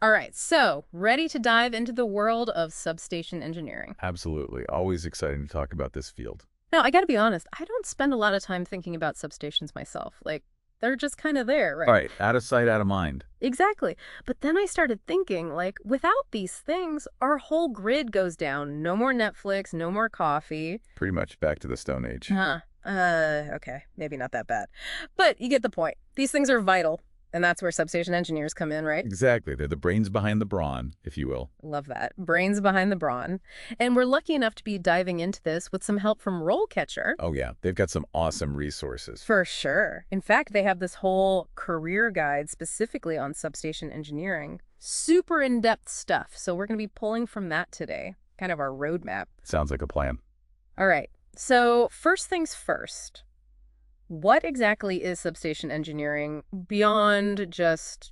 All right, so ready to dive into the world of substation engineering. Absolutely. Always exciting to talk about this field. Now, I got to be honest, I don't spend a lot of time thinking about substations myself. Like, they're just kind of there, right? All right, out of sight, out of mind. Exactly. But then I started thinking, like, without these things, our whole grid goes down. No more Netflix, no more coffee. Pretty much back to the Stone Age. Okay, maybe not that bad. But you get the point. These things are vital, and that's where substation engineers come in, right? Exactly. They're the brains behind the brawn, if you will. Love that. Brains behind the brawn. And we're lucky enough to be diving into this with some help from RoleCatcher. Oh, yeah. They've got some awesome resources. For sure. In fact, they have this whole career guide specifically on substation engineering. Super in-depth stuff. So we're going to be pulling from that today, kind of our roadmap. Sounds like a plan. All right. So first things first, what exactly is substation engineering beyond just,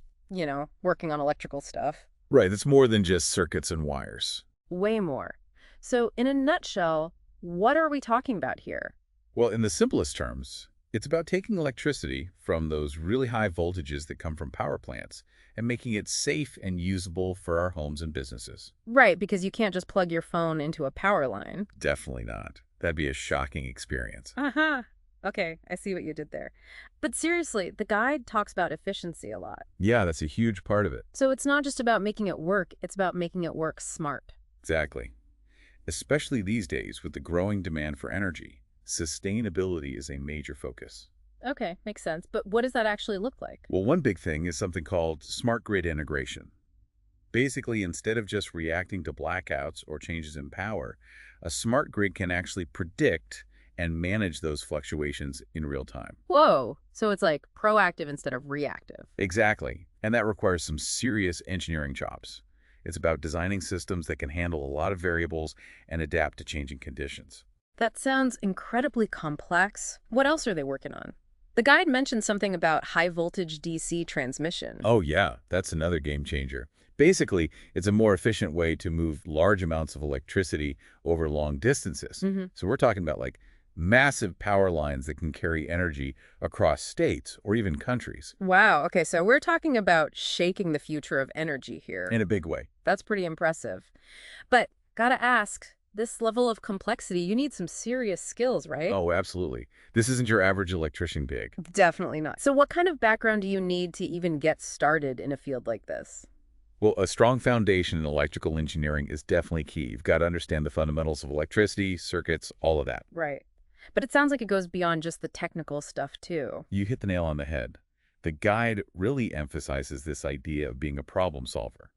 working on electrical stuff? Right. It's more than just circuits and wires. Way more. So in a nutshell, what are we talking about here? Well, in the simplest terms, it's about taking electricity from those really high voltages that come from power plants and making it safe and usable for our homes and businesses. Right, because you can't just plug your phone into a power line. Definitely not. That'd be a shocking experience. Uh-huh. Okay, I see what you did there. But seriously, the guide talks about efficiency a lot. Yeah, that's a huge part of it. So it's not just about making it work, it's about making it work smart. Exactly. Especially these days with the growing demand for energy, sustainability is a major focus. Okay, makes sense. But what does that actually look like? Well, one big thing is something called smart grid integration. Basically, instead of just reacting to blackouts or changes in power, a smart grid can actually predict and manage those fluctuations in real time. Whoa! So it's like proactive instead of reactive. Exactly. And that requires some serious engineering chops. It's about designing systems that can handle a lot of variables and adapt to changing conditions. That sounds incredibly complex. What else are they working on? The guide mentioned something about high voltage DC transmission. Oh yeah, that's another game changer. Basically, it's a more efficient way to move large amounts of electricity over long distances. So we're talking about like massive power lines that can carry energy across states or even countries Wow, okay, so we're talking about shaking the future of energy here. in a big way. That's pretty impressive. But gotta ask, this level of complexity, you need some serious skills, right? Oh, absolutely. This isn't your average electrician gig. Definitely not. So what kind of background do you need to even get started in a field like this? Well, a strong foundation in electrical engineering is definitely key. You've got to understand the fundamentals of electricity, circuits, all of that. Right. But it sounds like it goes beyond just the technical stuff, too. You hit the nail on the head. The guide really emphasizes this idea of being a problem solver.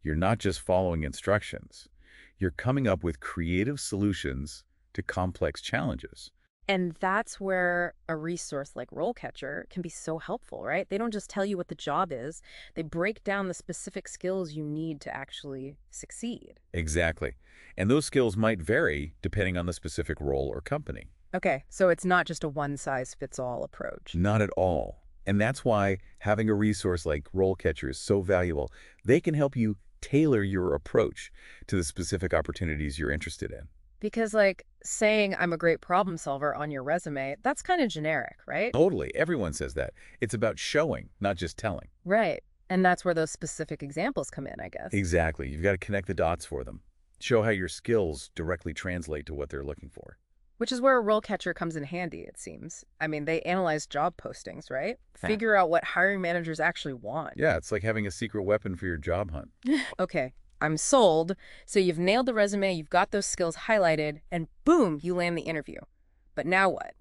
You're not just following instructions. You're coming up with creative solutions to complex challenges. And that's where a resource like RoleCatcher can be so helpful, right? They don't just tell you what the job is. They break down the specific skills you need to actually succeed. Exactly. And those skills might vary depending on the specific role or company. Okay, so it's not just a one-size-fits-all approach. Not at all. And that's why having a resource like RoleCatcher is so valuable. They can help you tailor your approach to the specific opportunities you're interested in. Because, like, saying I'm a great problem solver on your resume, that's kind of generic, right? Totally. Everyone says that. It's about showing, not just telling. Right. And that's where those specific examples come in, I guess. Exactly. You've got to connect the dots for them. Show how your skills directly translate to what they're looking for. Which is where a RoleCatcher comes in handy, it seems. I mean, they analyze job postings, right? Figure out what hiring managers actually want. Yeah, it's like having a secret weapon for your job hunt. Okay, I'm sold. So you've nailed the resume, you've got those skills highlighted, and boom, you land the interview. But now what?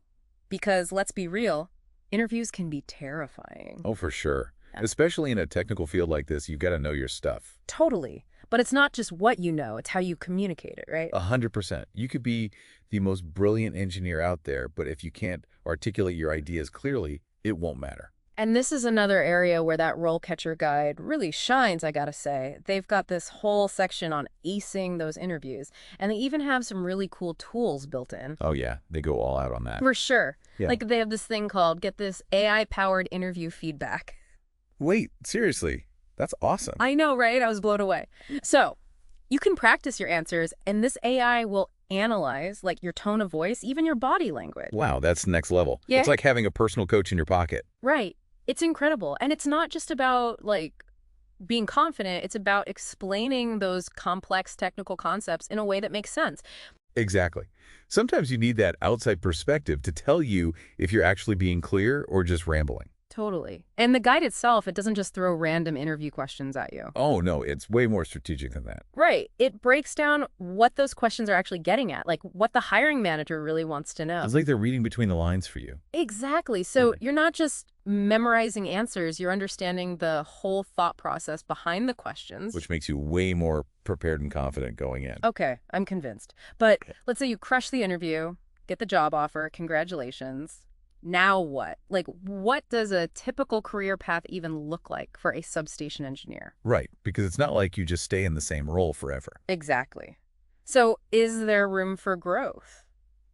Because let's be real, interviews can be terrifying. Oh, for sure. Yeah. Especially in a technical field like this, you've got to know your stuff. Totally. But it's not just what you know, it's how you communicate it, right? 100%. You could be the most brilliant engineer out there, but if you can't articulate your ideas clearly, it won't matter. And this is another area where that RoleCatcher guide really shines, I gotta say. They've got this whole section on acing those interviews, and they even have some really cool tools built in. Oh yeah, they go all out on that. For sure. Yeah. Like they have this thing called, get this, AI-powered interview feedback. Wait, seriously? That's awesome. I know, right? I was blown away. So you can practice your answers, and this AI will analyze like your tone of voice, even your body language. Wow, that's next level. Yeah. It's like having a personal coach in your pocket. Right. It's incredible. And it's not just about like being confident, it's about explaining those complex technical concepts in a way that makes sense. Exactly. Sometimes you need that outside perspective to tell you if you're actually being clear or just rambling. Totally. And the guide itself, it doesn't just throw random interview questions at you. Oh, no, it's way more strategic than that. Right. It breaks down what those questions are actually getting at, like what the hiring manager really wants to know. It's like they're reading between the lines for you. Exactly. So Right. you're not just memorizing answers, you're understanding the whole thought process behind the questions. Which makes you way more prepared and confident going in. Okay, I'm convinced. But let's say you crush the interview, get the job offer, congratulations. Now what? Like, what does a typical career path even look like for a substation engineer? Right, because it's not like you just stay in the same role forever. Exactly. So is there room for growth?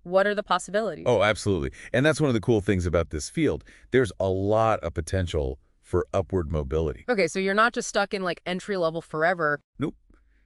What are the possibilities? Oh, absolutely. And that's one of the cool things about this field. There's a lot of potential for upward mobility. Okay, so you're not just stuck in like entry level forever. Nope.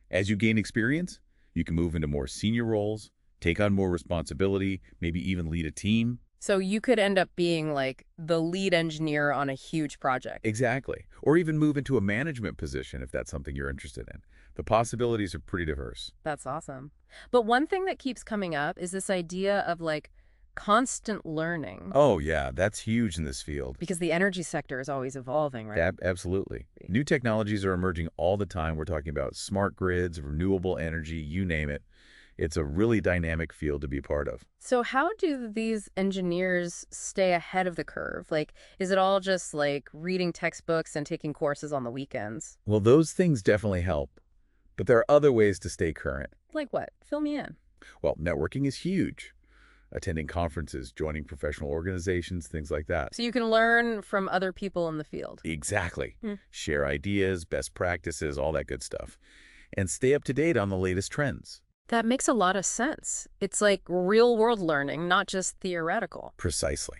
As you gain experience, you can move into more senior roles, take on more responsibility, maybe even lead a team. So you could end up being like the lead engineer on a huge project. Exactly. Or even move into a management position if that's something you're interested in. The possibilities are pretty diverse. That's awesome. But one thing that keeps coming up is this idea of like constant learning Oh, yeah, that's huge in this field. because the energy sector is always evolving, right? Absolutely. New technologies are emerging all the time. We're talking about smart grids, renewable energy, you name it. It's a really dynamic field to be part of. So how do these engineers stay ahead of the curve? Like, is it all just like reading textbooks and taking courses on the weekends? Well, those things definitely help, but there are other ways to stay current. Like what? Fill me in. Well, networking is huge. Attending conferences, joining professional organizations, things like that. So you can learn from other people in the field. Exactly. Hmm. Share ideas, best practices, all that good stuff. And stay up to date on the latest trends. That makes a lot of sense. It's like real world learning, not just theoretical. Precisely.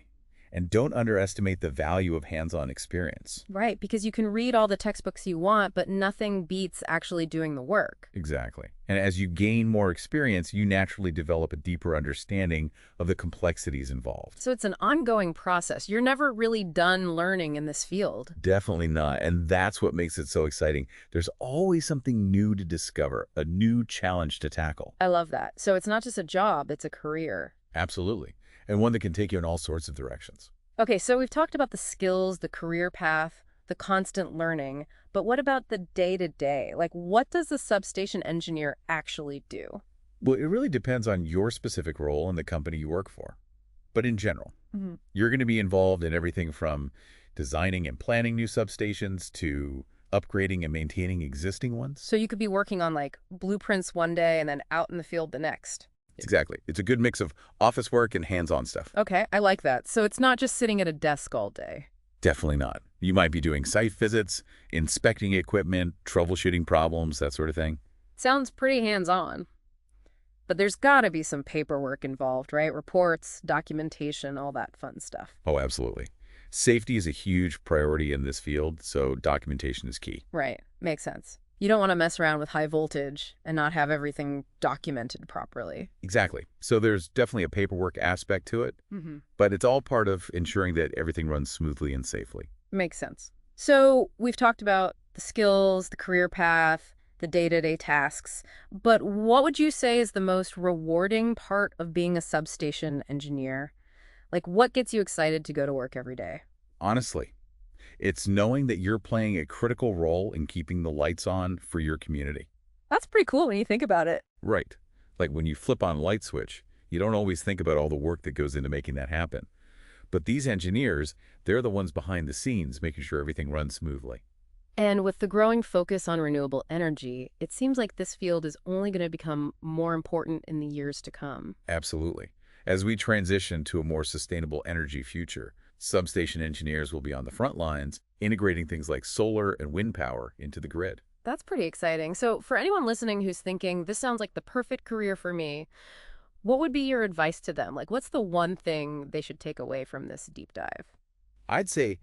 And don't underestimate the value of hands-on experience. Right, because you can read all the textbooks you want, but nothing beats actually doing the work. Exactly. And as you gain more experience, you naturally develop a deeper understanding of the complexities involved. So it's an ongoing process. You're never really done learning in this field. Definitely not. And that's what makes it so exciting. There's always something new to discover, a new challenge to tackle. I love that. So it's not just a job, it's a career. Absolutely. And one that can take you in all sorts of directions. Okay, so we've talked about the skills, the career path, the constant learning, but what about the day-to-day? Like, what does the substation engineer actually do? Well, it really depends on your specific role in the company you work for. But in general, you're going to be involved in everything from designing and planning new substations to upgrading and maintaining existing ones. So you could be working on like blueprints one day and then out in the field the next. Exactly. It's a good mix of office work and hands-on stuff. Okay, I like that. So it's not just sitting at a desk all day. Definitely not. You might be doing site visits, inspecting equipment, troubleshooting problems, that sort of thing. Sounds pretty hands-on. But there's got to be some paperwork involved, right? Reports, documentation, all that fun stuff. Oh, absolutely. Safety is a huge priority in this field, so documentation is key. Right, makes sense. You don't want to mess around with high voltage and not have everything documented properly. Exactly. So there's definitely a paperwork aspect to it, but it's all part of ensuring that everything runs smoothly and safely. Makes sense. So we've talked about the skills, the career path, the day-to-day tasks, but what would you say is the most rewarding part of being a substation engineer? Like, what gets you excited to go to work every day? Honestly, it's knowing that you're playing a critical role in keeping the lights on for your community. That's pretty cool when you think about it. Right. Like when you flip on a light switch, you don't always think about all the work that goes into making that happen. But these engineers, they're the ones behind the scenes making sure everything runs smoothly. And with the growing focus on renewable energy, it seems like this field is only going to become more important in the years to come. Absolutely. As we transition to a more sustainable energy future, substation engineers will be on the front lines, integrating things like solar and wind power into the grid. That's pretty exciting. So for anyone listening who's thinking, this sounds like the perfect career for me, what would be your advice to them? Like, what's the one thing they should take away from this deep dive? I'd say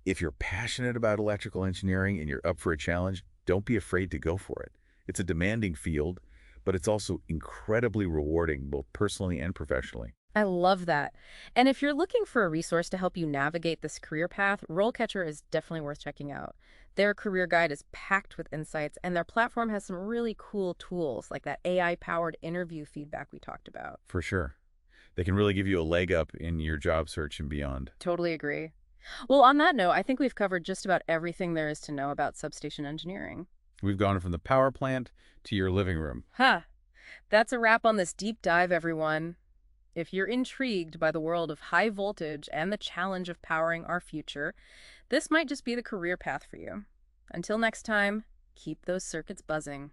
if you're passionate about electrical engineering and you're up for a challenge, don't be afraid to go for it. It's a demanding field, but it's also incredibly rewarding, both personally and professionally. I love that. And if you're looking for a resource to help you navigate this career path, RoleCatcher is definitely worth checking out. Their career guide is packed with insights, and their platform has some really cool tools like that AI-powered interview feedback we talked about. For sure. They can really give you a leg up in your job search and beyond. Totally agree. Well, on that note, I think we've covered just about everything there is to know about substation engineering. We've gone from the power plant to your living room. Huh. That's a wrap on this deep dive, everyone. If you're intrigued by the world of high voltage and the challenge of powering our future, this might just be the career path for you. Until next time, keep those circuits buzzing.